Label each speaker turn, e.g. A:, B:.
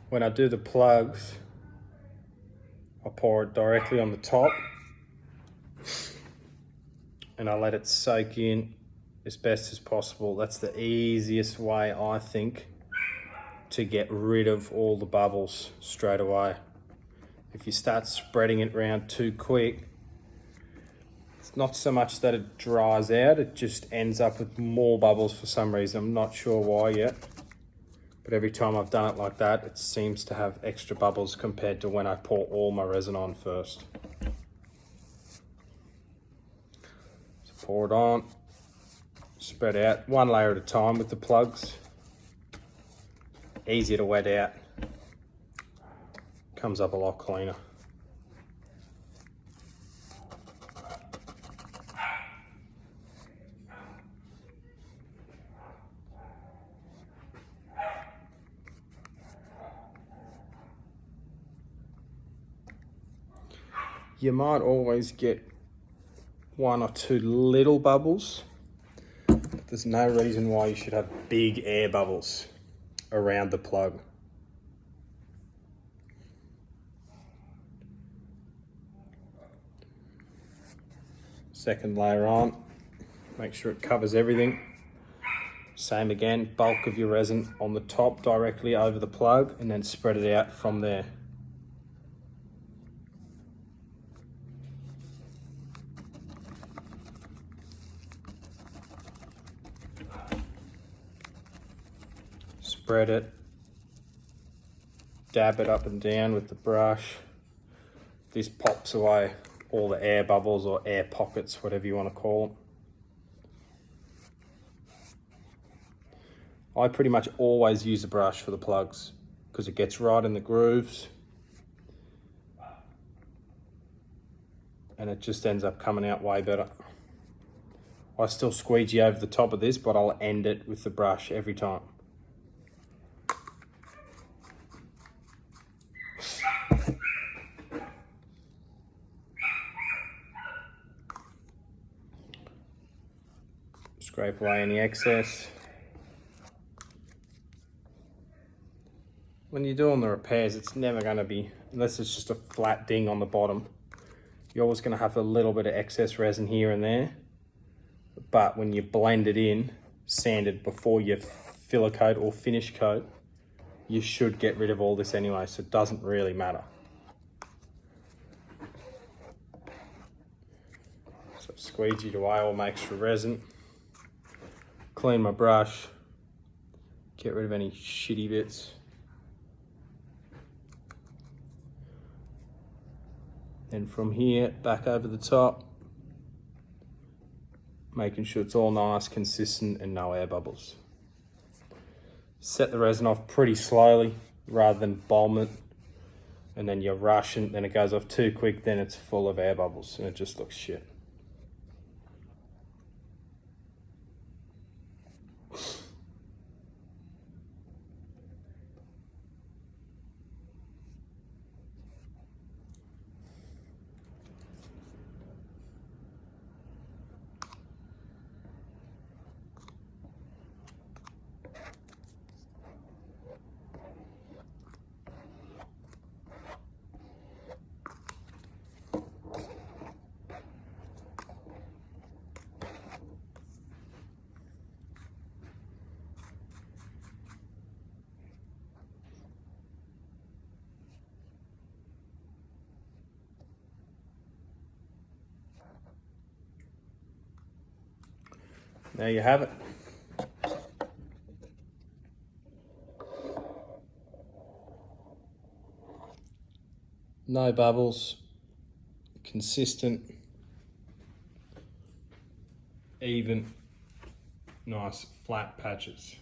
A: when I do the plugs, I pour it directly on the top and I let it soak in as best as possible. That's the easiest way, I think, to get rid of all the bubbles straight away. If you start spreading it around too quick, it's not so much that it dries out, it just ends up with more bubbles for some reason. I'm not sure why yet, but every time I've done it like that, it seems to have extra bubbles compared to when I pour all my resin on first. So pour it on, spread out, one layer at a time with the plugs. Easier to wet out, comes up a lot cleaner. You might always get one or two little bubbles, but there's no reason why you should have big air bubbles around the plug. Second layer on, make sure it covers everything. Same again, bulk of your resin on the top directly over the plug and then spread it out from there. Spread it, dab it up and down with the brush. This pops away all the air bubbles or air pockets, whatever you want to call them. I pretty much always use a brush for the plugs because it gets right in the grooves and it just ends up coming out way better. I still squeegee over the top of this, but I'll end it with the brush every time. Scrape away any excess. When you're doing the repairs, it's never going to be, unless it's just a flat ding on the bottom, you're always going to have a little bit of excess resin here and there. But when you blend it in, sand it before you filler coat or finish coat, you should get rid of all this anyway, so it doesn't really matter. So squeegee it away all my extra resin. Clean my brush, get rid of any shitty bits. Then from here, back over the top, making sure it's all nice, consistent, and no air bubbles. Set the resin off pretty slowly rather than bomb it, and then you rush it, then it goes off too quick, then it's full of air bubbles, and it just looks shit. There you have it. No bubbles, consistent, even, nice flat patches.